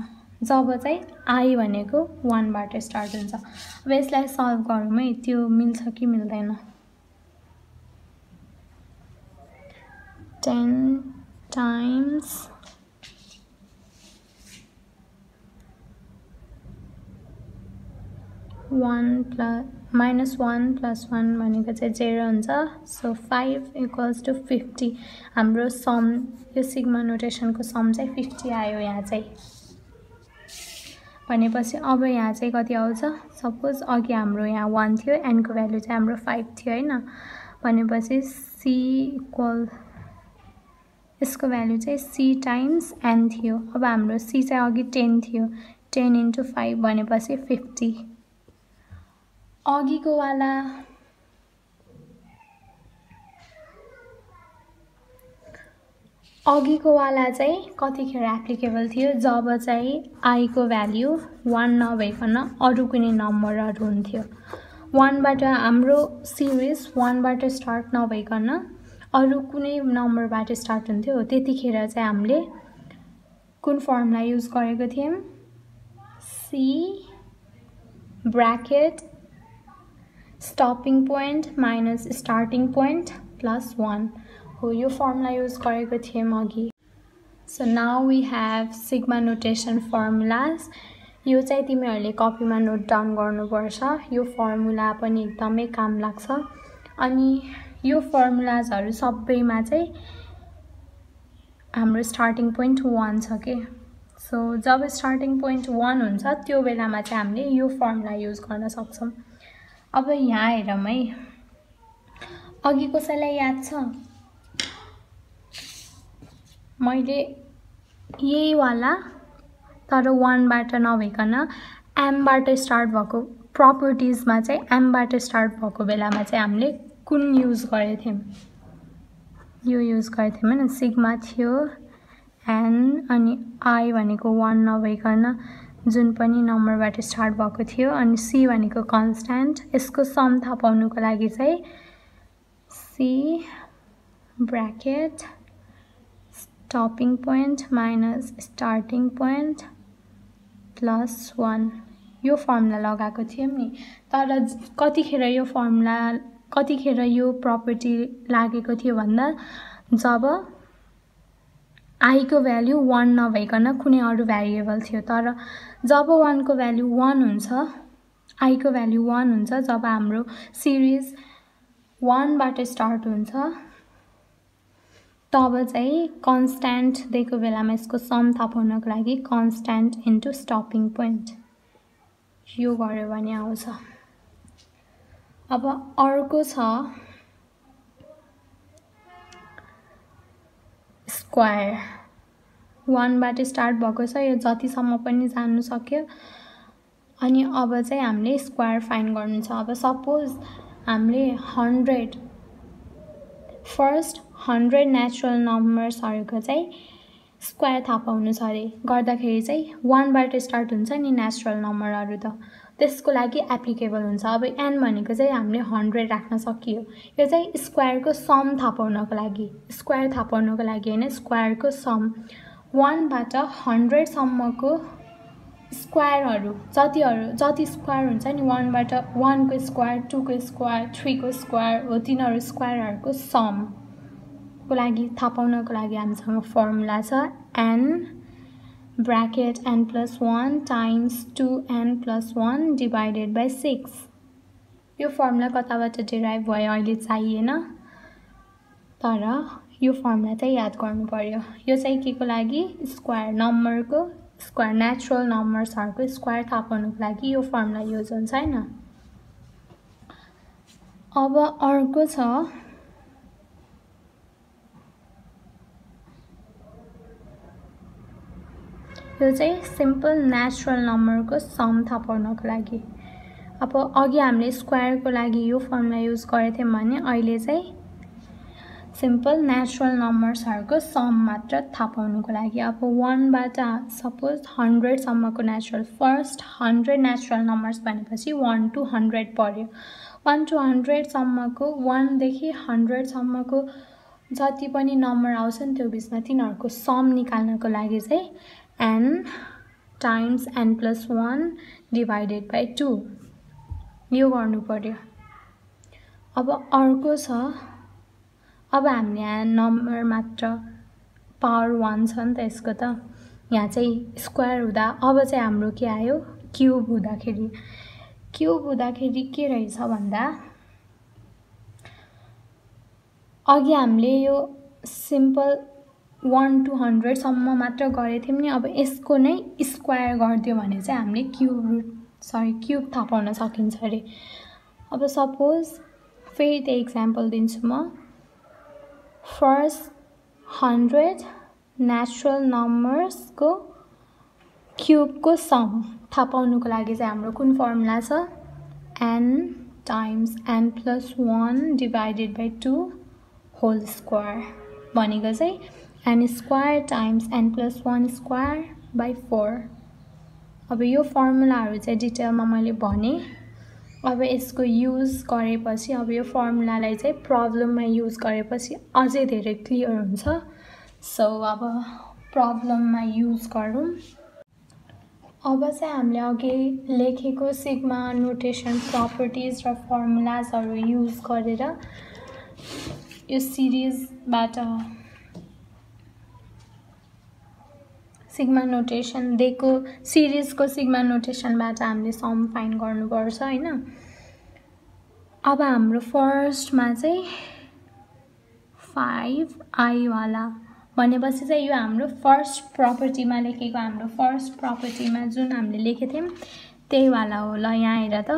जब चाहिँ i भनेको 1 बाट स्टार्ट हुन्छ अब यसलाई सल्भ गरौँ है त्यो मिल्छ कि मिल्दैन 10 times 1 plus -1 plus 1 भनेको चाहिँ 0 हुन्छ सो 5 इक्वल्स टु 50 हाम्रो सम यो सिग्मा नोटेसनको सम चाहिँ 50 आयो यहाँ चाहिँ भनेपछि अब यहाँ चाहिँ कति आउँछ सपोज अघि हाम्रो यहाँ 1 थियो n को भ्यालु चाहिँ हाम्रो 5 थियो हैन भनेपछि c इक्वल यसको भ्यालु चाहिँ c टाइम्स n थियो अब हाम्रो c चाहिँ अघि 10 थियो 10 इन्टु 5 भनेपछि 50 अघिको वाला चाहिँ कतिखेर एप्लिकेबल थियो जब चाहिँ i को भ्यालु 1 नभइकन अरु कुनै नम्बरहरु हुन्थ्यो 1 बाट हाम्रो सिरिज 1 बाट स्टार्ट नभइकन अरु कुनै नम्बरबाट स्टार्ट हुन्थ्यो त्यतिखेर चाहिँ हामीले कुन फर्मुला युज गरेको थियौं c bracket stopping point minus starting point plus 1 हो यो फर्मुला युज गरेको थियौं अघि so now we have sigma notation formulas यो चाहिँ तिमीहरुले कपीमा नोट डाउन गर्नुपर्छ यो फर्मुला पनि एकदमै काम लाग्छ अनि यो फर्मुलाजहरु सबैमा चाहिँ हाम्रो स्टार्टिङ पोइन्ट 1 छ के सो जब स्टार्टिङ पोइन्ट 1 हुन्छ त्यो बेलामा चाहिँ हामीले यो फर्मुला युज गर्न सक्छौं अब यहाँ हेरौँ है अघि कसैलाई याद छ मैले यही वाला तर 1 बाट नभइकन m बाट स्टार्ट भएको प्रपर्टिजमा चाहिँ m बाट स्टार्ट भएको बेलामा चाहिँ हामीले कुन युज गरेथ्यौं यो युज गरेथ्यौं हैन सिग्मा थियो n अनि i भनेको 1 नभइकन जुन पनि नम्बरबाट स्टार्ट भएको थियो अनि c भनेको कन्स्ट्यान्ट यसको सम थाहा पाउनुको लागि चाहिँ c bracket stopping point minus starting point plus 1 यो फर्मुला लगाएको थियौं नि तर कतिखेर यो प्रपर्टी लागेको थियो भन्दा जब i को भ्यालु 1 नभइकन कुनै अरु भेरिएबल थियो तर जब 1 को भ्यालु 1 हुन्छ i को भ्यालु 1 हुन्छ जब हाम्रो सिरिज 1 बाट स्टार्ट हुन्छ तब चाहिँ कन्स्ट्यान्ट दिएको बेलामा यसको सम थाहा पाउनको लागि कन्स्ट्यान्ट इन्टु स्टपिङ पोइन्ट यो गर्यो भने आउँछ अब अर्को छ स्क्वायर 1 बाट स्टार्ट भएको छ यो जतिसम्म पनि जान्नु सक्यो अनि अब चाहिँ हामीले स्क्वायर फाइन्ड गर्नु छ अब सपोज हामीले 100 फर्स्ट 100 नेचुरल नम्बर्सहरुको चाहिँ स्क्वायर थाहा पाउनु छ रे गर्दाखेरि चाहिँ 1 बाट स्टार्ट हुन्छ नि नेचुरल नम्बरहरु त त्यसको लागि एप्लिकेबल हुन्छ अब n भनेको चाहिँ हामीले 100 राख्न सकियो यो चाहिँ स्क्वायरको सम थाहा पाउनको लागि स्क्वायर थाहा पाउनको लागि हैन स्क्वायरको सम 1 बाट 100 सम्मको स्क्वायरहरु जति स्क्वायर हुन्छ नि 1 बाट 1 को स्क्वायर 2 को स्क्वायर 3 को स्क्वायर हो तिनीहरु स्क्वायरहरुको सम को लागि थाहा पाउनको लागि हामीसँग फर्मुला छ n bracket n plus 1 times 2n plus 1 divided by 6 यो फर्मुला कताबाट डिराइभ भयो अहिले चाहिएन तर यो फर्मुला चाहिँ याद गर्नु पर्यो यो चाहिँ केको लागि स्क्वायर नम्बरको स्क्वायर नेचुरल नम्बर्सहरुको स्क्वायर थाहा पाउनको लागि यो फर्मुला युज हुन्छ हैन अब अर्को छ यो चाहिँ सिम्पल नेचुरल नम्बरको सम थाहा पाउनको लागि अब अघि हामीले स्क्वायरको लागि यो फर्मुला युज गरेथ्यौं भने अहिले चाहिँ सिम्पल नेचुरल नम्बर्सहरुको सम मात्र थाहा पाउनको लागि अब 1 बाट सपोज 100 सम्मको नेचुरल फर्स्ट 100 नेचुरल नम्बर्स भनेपछि 1 to 100 पर्यो 1 to 100 सम्मको 1 देखि 100 सम्मको जति पनि नम्बर आउँछ नि त्यो बिचमा तिनीहरुको सम निकाल्नको लागि चाहिँ n times n plus 1 divided by 2 यो गर्नु पर्यो अब अर्को छ अब हामीले यहाँ नम्बर मात्र पावर 1 छ नि त यसको त यहाँ चाहिँ स्क्वायर हुँदा अब चाहिँ हाम्रो के आयो क्यूब हुँदाखेरि के रहेछ भन्दा अघि हामीले यो सिम्पल 1 to 100 सम्म मात्र गरेथ्यौं नि अब यसको नै स्क्वायर गर्दियो भने चाहिँ हामीले क्यूब थाहा पाउन सकिन्छ रे अब सपोज फेरि त्यही एक्जाम्पल दिन्छु म फर्स्ट 100 नेचुरल नम्बर्स को क्यूब को सम थाहा पाउनको लागि चाहिँ हाम्रो कुन फर्मुला छ n times n plus 1 divided by 2 whole square भनेको चाहिँ n square times n plus 1 square by 4 अब यो फर्मुलाहरु चाहिँ डिटेलमा मैले भने अब यसको युज गरेपछि अब यो फर्मुलालाई चाहिँ प्रब्लममा युज गरेपछि अझै धेरै क्लियर हुन्छ सो अब प्रब्लममा युज गरौँ अब चाहिँ हामीले अघि लेखेको सिग्मा नोटेसन प्रपर्टिज र फर्मुलाजहरु युज गरेर यो सिरिजबाट सिग्मा नोटेसन दिएको सिरिजको सिग्मा नोटेसनबाट हामीले सम फाइन्ड गर्नुपर्छ हैन अब हाम्रो फर्स्टमा चाहिँ 5i वाला भनेपछि चाहिँ यो हाम्रो फर्स्ट प्रपर्टीमा लेखेको हाम्रो फर्स्ट प्रपर्टीमा जुन हामीले लेखेथ्यौं त्यही वाला हो ल यहाँ हेर त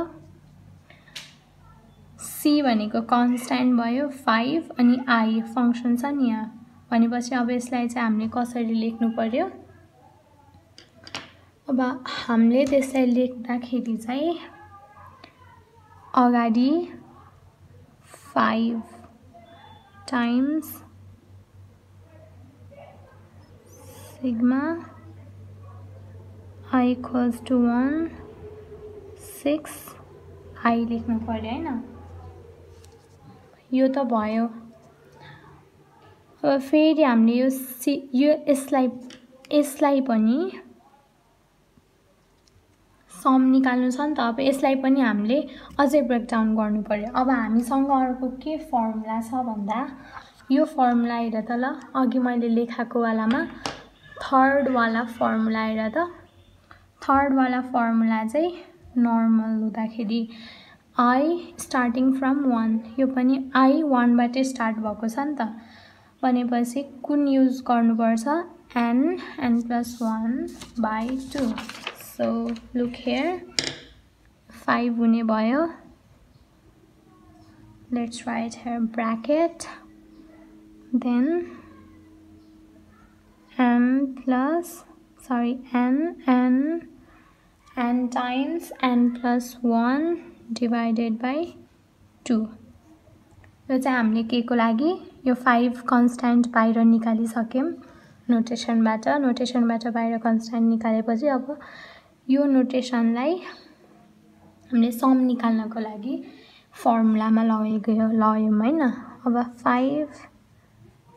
c भनेको कन्स्ट्यान्ट भयो 5 अनि i फंक्सन छ नि यहाँ भनेपछि अब यसलाई चाहिँ हामीले कसरी लेख्नु पर्यो अब हामीले त्यसलाई लेख्दाखेरि चाहिँ अगाडि 5 times sigma I equals to 1 6 I लेख्नु पर्यो हैन यो त भयो अब फेरि हामीले यो यसलाई पनि सम निकाल्नु छ नि त अब यसलाई पनि हामीले अझै ब्रेकडाउन गर्नु पर्यो अब हामीसँग अर्को के फर्मुला छ भन्दा यो फर्मुला हेर त ल अघि मैले लेखाको वालामा थर्ड वाला फर्मुला हेर त थर्ड वाला फर्मुला चाहिँ नर्मल हुँदाखेरि I starting from 1 यो पनि I 1 बाट स्टार्ट भएको छ नि त भनेपछि कुन युज गर्नुपर्छ n plus 1 by 2 so look here 5 हुने भयो let's write here bracket then n times n plus 1 divided by 2. यो चाहिँ हामीले के को लागि यो 5 कन्स्ट्यान्ट बाहिर निकालिसक्यौं नोटेसनबाट बाहिर कन्स्ट्यान्ट निकालेपछि अब यो नोटेसनलाई हामीले सम निकाल्नको लागि फर्मुलामा लगायौं हैन अब 5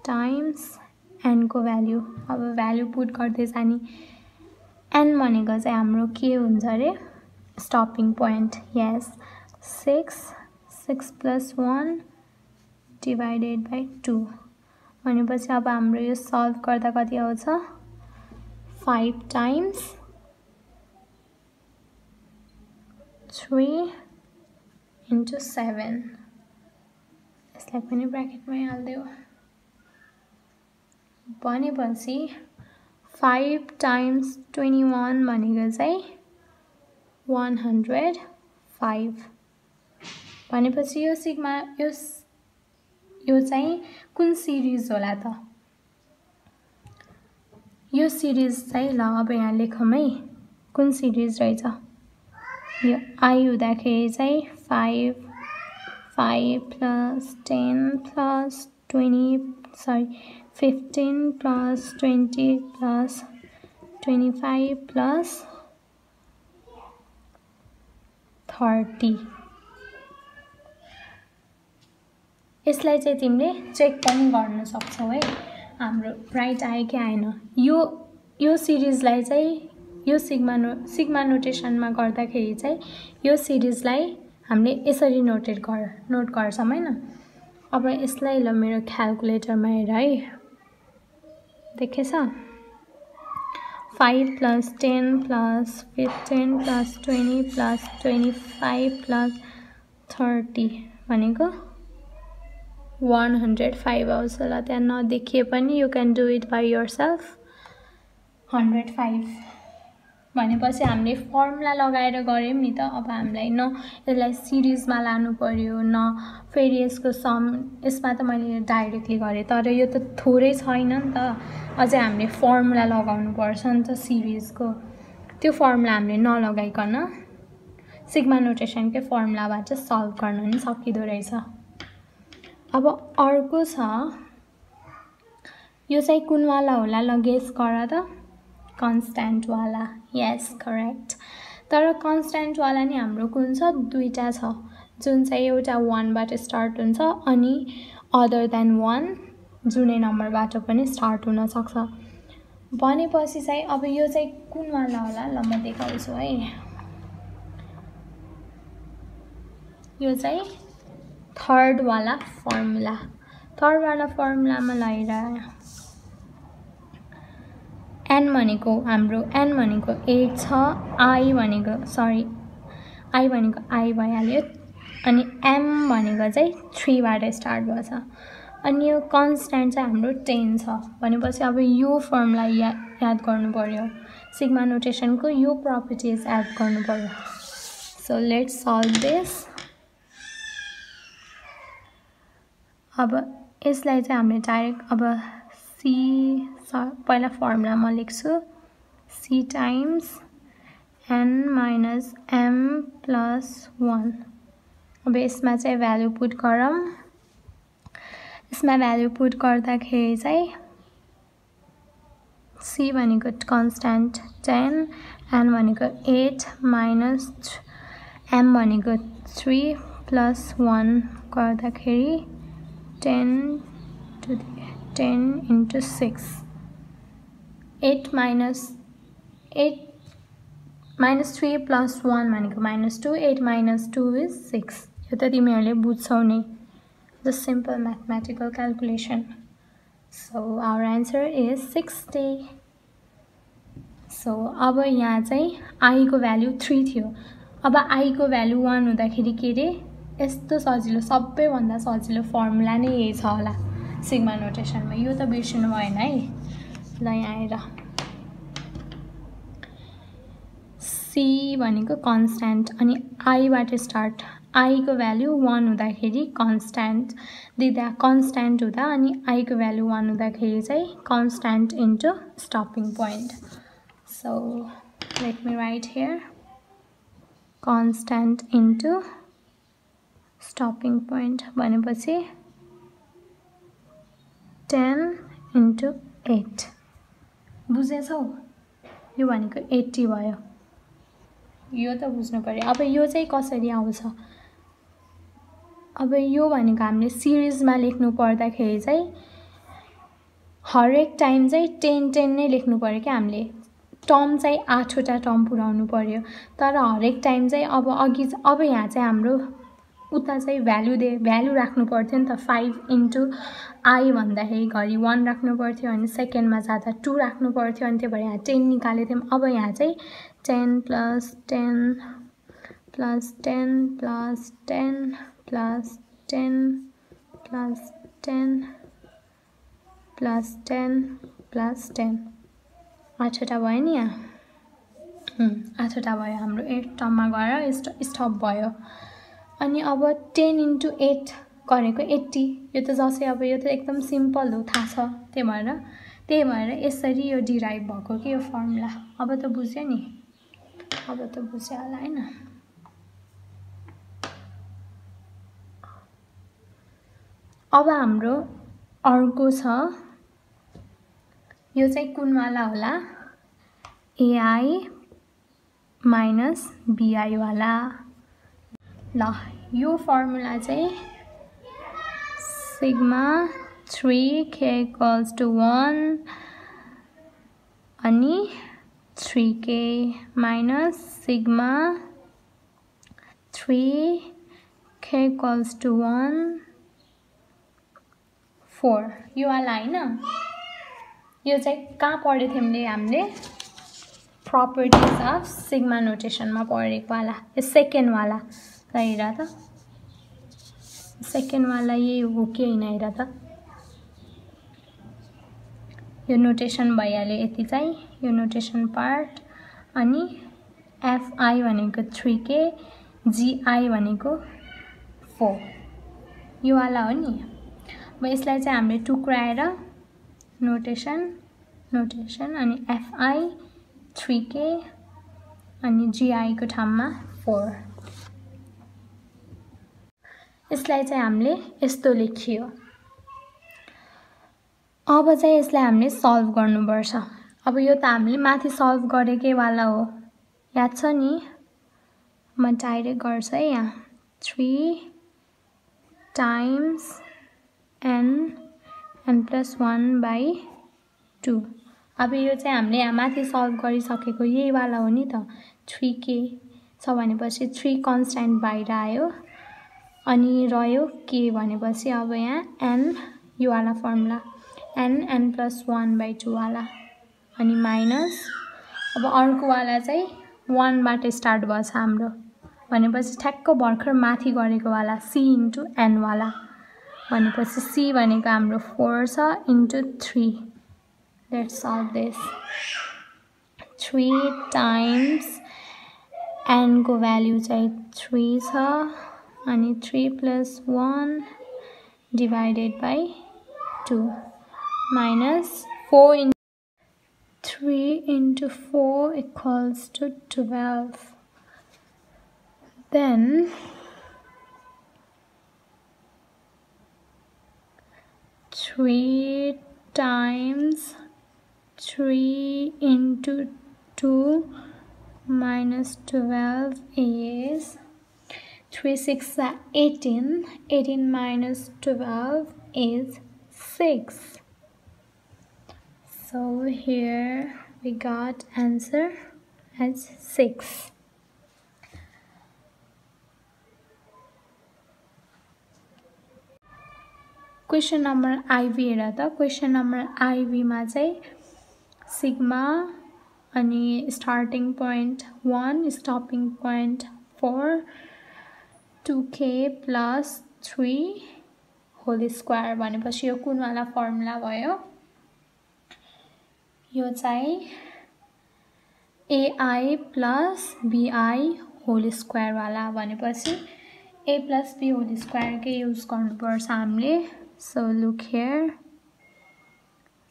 टाइम्स n को भ्यालु अब भ्यालु पुट गर्दै जाने n भनेको चाहिँ हाम्रो के हुन्छ रे stopping point yes 6 plus 1 divided by 2 भनेपछि अब हाम्रो यो सल्भ गर्दा कति आउँछ 5 times 3 into 7 यसलाई पनि ब्र्याकेटमै हाल्दियौ भनेपछि 5 times 21 भनेको चाहिँ 105 भनेपछि यो सिग्मा यो चाहिँ कुन सिरिज होला त यो सिरिज चाहिँ ल अब यहाँ लेखौं है कुन सिरिज रहेछ यो आई हुँदाखेरि चाहिँ 5 plus 10 plus 15 plus 20 plus 25 plus 30 यसलाई चाहिँ तिमीले चेक पनि गर्न सक्छौ है हाम्रो राइट आयो कि आएन यो सिरिजलाई चाहिँ यो सिग्मा नोटेसनमा गर्दाखेरि चाहिँ यो सिरिजलाई हामीले यसरी नोट गर्छौं हैन अब यसलाई ल मेरो क्याल्कुलेटरमा हेर है देखेछ 5 plus 10 plus 15 plus 20 plus 25 plus 30 भनेको 105 आउँछ ल त्यहाँ नदेखिए पनि you can do it by yourself 105 भनेपछि हामीले फर्मुला लगाएर गर्यौं नि त अब हामीलाई न यसलाई सिरिजमा लानु पर्यो न फेरि यसको सम यसमा त मैले डाइरेक्टली गरे तर यो त थोरै छैन नि त अझै हामीले फर्मुला लगाउनु पर्छ नि त सिरिजको त्यो फर्मुला हामीले नलगाइकन सिग्मा नोटेसनकै फर्मुलाबाट सल्भ गर्न नि सकिदो रहेछ अब अर्को छ यो चाहिँ कुन वाला होला ल गेस गर त कन्स्ट्यान्ट वाला यस करेक्ट तर कन्स्ट्यान्ट वाला नि हाम्रो कुन छ दुईटा छ जुन चाहिँ एउटा 1 बाट स्टार्ट हुन्छ अनि अदर देन 1 जुनै नम्बरबाट पनि स्टार्ट हुन सक्छ भनेपछि चाहिँ अब यो चाहिँ कुन वाला होला ल म देखाउँछु है यो चाहिँ थर्ड वाला फर्मुलामा लगाएर n भनेको हाम्रो n भनेको 8 छ i भनेको i भइहाल्यो अनि m भनेको चाहिँ 3 बाट स्टार्ट भछ अनि यो कन्स्ट्यान्ट चाहिँ हाम्रो 10 छ भनेपछि अब यो फर्मुला याद गर्नु पर्यो सिग्मा नोटेसनको यो प्रपर्टिज एड गर्नु पर्यो सो लेट्स सल्भ दिस अब यसलाई चाहिँ हामीले डाइरेक्ट अब पहिला फर्मुला म लेख्छु c times n minus m plus 1 अब यसमा चाहिँ भ्यालु पुट गरौँ यसमा भ्यालु पुट गर्दाखेरि चाहिँ c भनेको कन्स्ट्यान्ट 10 n भनेको 8 माइनस m भनेको 3 प्लस 1 गर्दाखेरि 10 into 6 8 minus 3 plus 1 भनेको -2 8 minus 2 is 6 यो त तिमीहरूले बुझ्छौ नि just simple mathematical calculation so our answer is 60 so अब यहाँ चाहिँ i को भ्यालु 3 थियो अब i को भ्यालु 1 हुँदाखेरि के रे यस्तो सजिलो सबैभन्दा सजिलो फर्मुला नै यही छ होला सिग्मा नोटेसनमा यो त बिर्सिनु भएन है ल यहाँ आएर c भनेको कन्स्ट्यान्ट अनि i बाट स्टार्ट i को भ्यालु 1 हुँदाखेरि कन्स्ट्यान्ट दिँदा कन्स्ट्यान्ट हुँदा अनि I को भ्यालु 1 हुँदाखेरि चाहिँ constant into stopping point. So let me write here constant into stopping point भनेपछि 10 into 8 बुझेछौ यो भनेको 80 भयो यो त बुझ्नु पर्यो अब यो चाहिँ कसरी आउँछ अब यो भनेको हामीले सिरिजमा लेख्नु पर्दाखेरि चाहिँ हरेक टाइम चाहिँ 10 10 नै लेख्नु पर्यो के हामीले टर्म चाहिँ 8 वटा टर्म पुराउनु पर्यो तर हरेक टाइम चाहिँ अब यहाँ चाहिँ हाम्रो उता चाहिँ भ्यालु राख्नु पर्थ्यो नि त 5 इन्टु I भन्दाखेरि घरि 1 राख्नु पर्थ्यो अनि सेकेन्डमा जाँदा 2 राख्नु पर्थ्यो अनि त्यही भएर यहाँ 10 निकालेको थियौं अब यहाँ चाहिँ 10 plus 10 plus 10 plus 10 plus 10 plus 10 plus 10 plus 10 8 भयो नि यहाँ 8 भयो हाम्रो 8 टर्ममा गएर स्टप भयो अनि अब 10 into 8 गरेको 80 यो त जसै अब यो त एकदम सिम्पल हो थाहा छ त्यही भएर यसरी यो डिराइभ भएको के यो फर्मुला अब त बुझ्यो नि अब त बुझ्यो होला हैन अब हाम्रो अर्को छ यो चाहिँ कुनवाला होला AI minus BI वाला ल यो फर्मुला चाहिँ sigma 3k equals to 1 अनि 3k minus sigma 3k equals to 1 4 यो वाला हैन यो चाहिँ कहाँ पढेको थियौं हामीले properties of sigma notation मा पढेको वाला यो सेकेन्ड वाला ल हेर त सेकेन्ड वाला यही हो कि हैन हेर त यो नोटेसन भइहाल्यो यति चाहिँ यो नोटेसन पार्ट अनि fi भनेको 3k gi भनेको 4 यो वाला हो नि अब यसलाई चाहिँ हामीले टुक्राएर नोटेसन अनि fi 3k अनि gi को ठाउँमा 4 यसलाई चाहिँ हामीले यस्तो लेखियो अब चाहिँ यसलाई हामीले सल्भ गर्नुपर्छ अब यो त हामीले माथि सल्भ गरेकै वाला हो याद छ नि म डाइरेक्ट गर्छु है यहाँ 3 times n plus 1 by 2 अब यो चाहिँ हामीले यहाँ माथि सल्भ गरिसकेको यही वाला हो नि त 3k छ भनेपछि 3 कन्स्ट्यान्ट बाहिर आयो अनि रह्यो k भनेपछि अब यहाँ n यो वाला फर्मुला n plus 1 by 2 वाला अनि माइनस अब अर्को वाला चाहिँ 1 बाट स्टार्ट भछ हाम्रो भनेपछि ठ्याक्क भर्खर माथि गरेको वाला c into n वाला भनेपछि c भनेको हाम्रो 4 छ into 3 let's solve this 3 times n को भ्यालु चाहिँ 3 छ अनि 3 plus 1 divided by 2 minus 4 into 3 into 4 equals to 12 then 3 times 3 into 2 minus 12 is 3 6 18 18 minus 12 is 6 so here we got answer as 6 question number IV हेर त question number IV मा चाहिँ sigma अनि starting point 1 stopping point 4 2k plus 3 whole square भनेपछि यो कुन वाला formula भयो यो चाहिँ AI plus BI whole square वाला भनेपछि a plus b whole square के use गर्नुपर्छ हामीले. So look here.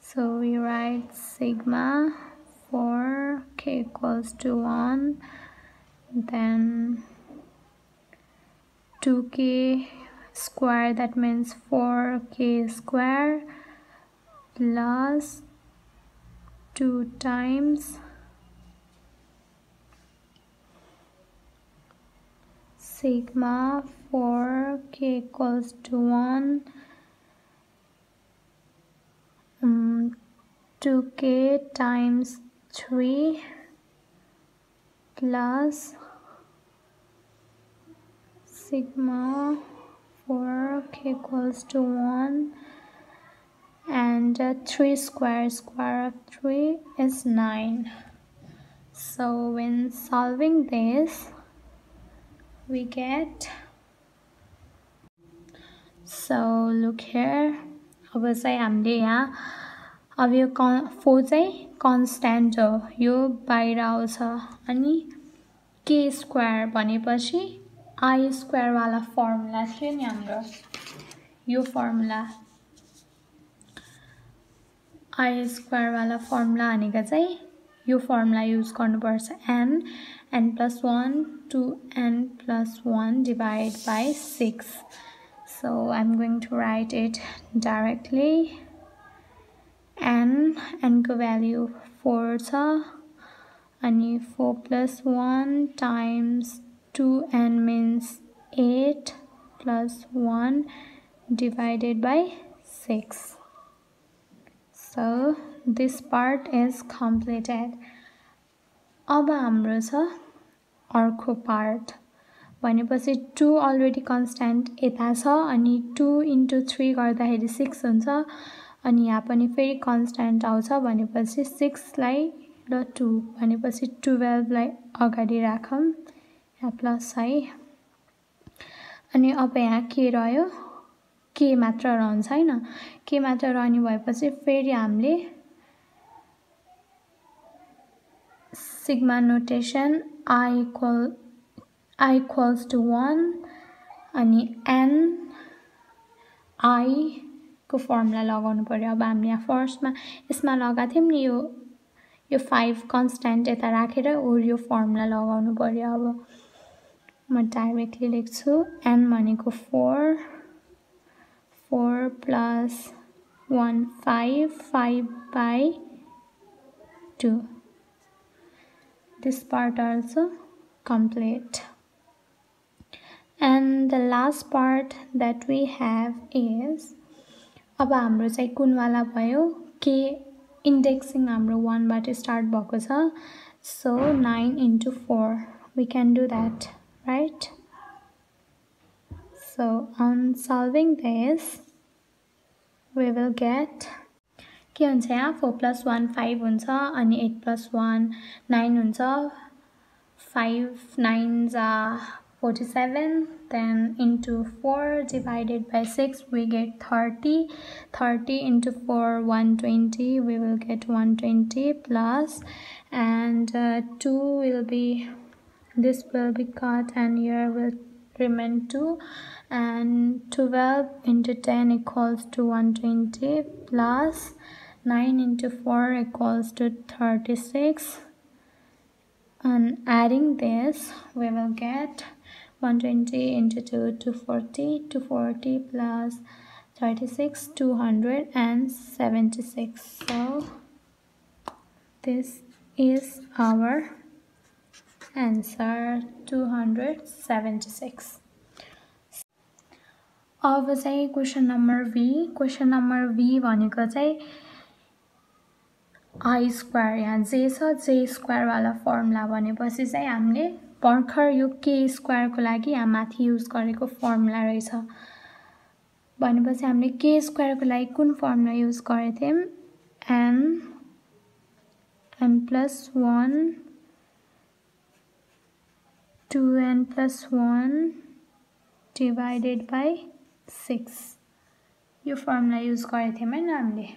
So we write sigma for k equals to 1, then 2k square, that means 4k square plus 2 times sigma for k equals to 1, 2k times 3 plus sigma for k equals to 1, and 3 square of 3 is 9. So when solving this, we get, so look here. अब चाहिँ हामीले यहाँ अब यो 4 चाहिँ constant हो, यो बाहिर आउँछ. अनि k स्क्वायर भनेपछि i स्क्वायर वाला फर्मुला थियो नि हाम्रो, यो फर्मुला i स्क्वायर वाला फर्मुला भनेको चाहिँ यो फर्मुला युज गर्नुपर्छ. n plus 1 to n plus 1 divided by 6. So I'm going to write it directly. n को value 4 छ, अनि 4 plus 1 times 2n means 8 plus 1 divided by 6. So this part is completed. अब हाम्रो छ अर्को पार्ट भनेपछि 2 already constant यता छ, अनि 2 into 3 गर्दाखेरि 6 हुन्छ, अनि यहाँ पनि फेरि कन्स्ट्यान्ट आउँछ भनेपछि 6 लाई र 2 भनेपछि 12 लाई अगाडि राखौं, यहाँ प्लस है. अनि अब यहाँ के रह्यो, के मात्र रहन्छ हैन, के मात्र रहने भएपछि फेरि हामीले sigma notation I equals to 1 अनि n I को फर्मुला लगाउनु पर्यो. अब हामीले यहाँ फर्स्टमा यसमा लगाएको थियौं नि, यो 5 कन्स्ट्यान्ट यता राखेर यो फर्मुला लगाउनु पर्यो. अब म डाइरेक्टली लेख्छु, n भनेको 4 plus 1 5 by 2. This part also complete. And the last part that we have is, अब हाम्रो चाहिँ कुन वाला भयो, k indexing हाम्रो 1 बाट स्टार्ट भएको छ. So 9 into 4 we can do that, right? So on solving this, we will get, के हुन्छ यहाँ 4 plus 1 5 हुन्छ, अनि 8 plus 1 9 हुन्छ, 5 9s are 47, then into 4 divided by 6 we get 30 into 4 120, we will get 120 plus, and 2 will be, this will be cut and here will remain 2, and 12 into 10 equals to 120 plus 9 into 4 equals to 36, and adding this we will get 120 into 2 240 plus 36 276. So this is our answer, 276. अब चाहिँ question number V भनेको चाहिँ I square, यहाँ J छ, J square वाला formula भनेपछि चाहिँ हामीले भर्खर यो k स्क्वायर को लागि यहाँ माथि युज गरेको फर्मुला रहेछ. भनेपछि हामीले k स्क्वायर को लागि कुन फर्मुला युज गरेको थियौं, n plus 1 2n plus 1 divided by 6, यो फर्मुला युज गरेको थियौं हैन हामीले.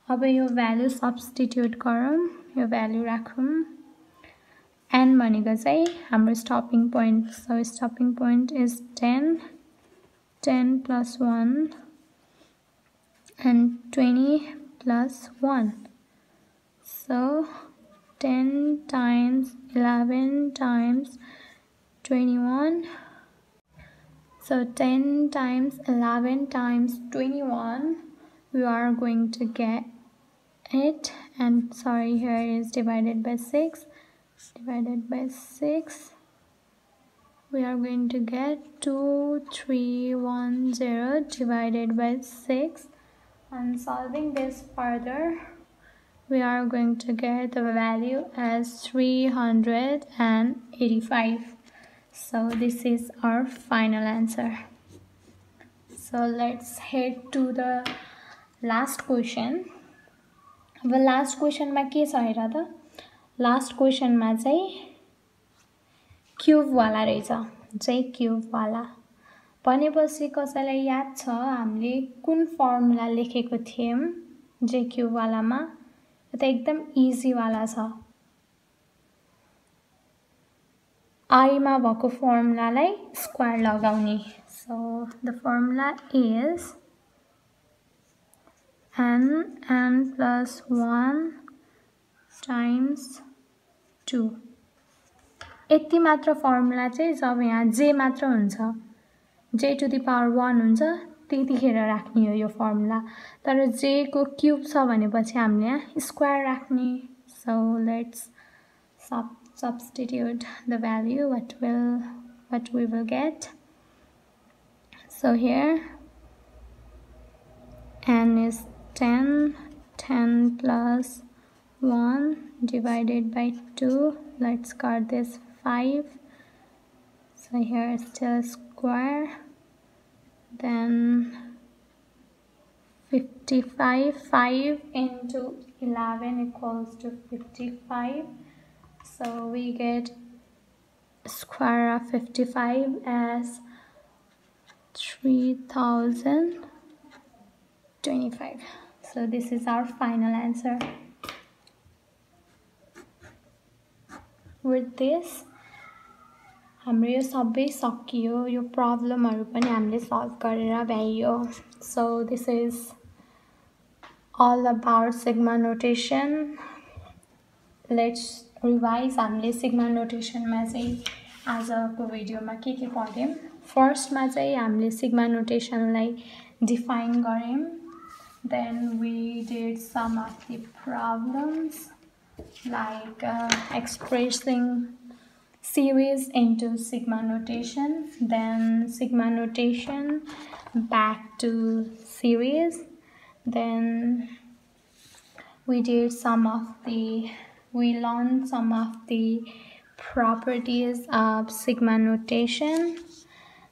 अब यो भ्यालु सब्स्टिट्युट गरौँ, यो भ्यालु राखौँ, n भनेको चाहिँ हाम्रो stopping point. So stopping point is 10, 10 plus 1 and 20 plus 1. So 10 times 11 times 21. So 10 times 11 times 21, we are going to get it, and sorry, here is divided by 6. Divided by 6, we are going to get 2310 divided by 6. And solving this further, we are going to get the value as 385. So this is our final answer. So let's head to the last question. अब last क्वेसनमा के छ हेर त, last क्वेसनमा चाहिँ cube वाला रहेछ, चाहिँ cube वाला भनेपछि कसैलाई याद छ हामीले कुन फर्मुला लेखेको थियौं जे क्यूब वालामा? यो त एकदम इजी वाला छ। I मा भएको फर्मुलालाई स्क्वायर लगाउने। So the formula is n plus 1 times 2. यति मात्र फर्मुला चाहिँ जब यहाँ j मात्र हुन्छ, j to the power 1 हुन्छ त्यतिखेर राख्ने हो यो फर्मुला। तर j को क्यूब छ भनेपछि हामीले यहाँ स्क्वायर राख्ने। So let's substitute the value what we will get. So here n is 10, 10 plus 1 divided by 2. Let's cut this 5. So here is still square. Then 55. 5 into 11 equals to 55. So we get square of 55 as 3025. So this is our final answer. With this, हाम्रो यो सबै सकियो, यो प्रब्लमहरु पनि हामीले solve गरेर भ्याइयो। So this is all about sigma notation. Let's revise हामीले sigma notation मा चाहिँ आजको भिडियोमा के पढ्यौं। फर्स्ट मा चाहिँ हामीले sigma notation लाई डिफाइन गर्यौं। Then we did some of the problems like expressing series into sigma notation, then sigma notation back to series. Then we learned some of the properties of sigma notation.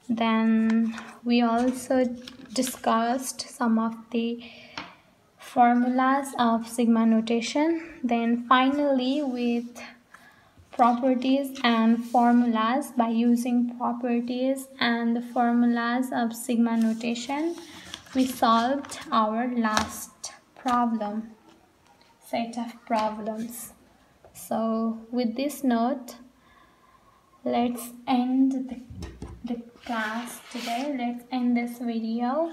Then we also discussed some of the formulas of sigma notation. Then finally, with properties and formulas, by using properties and the formulas of sigma notation, we solved our last set of problems. So with this note, let's end the class today. Let's end this video.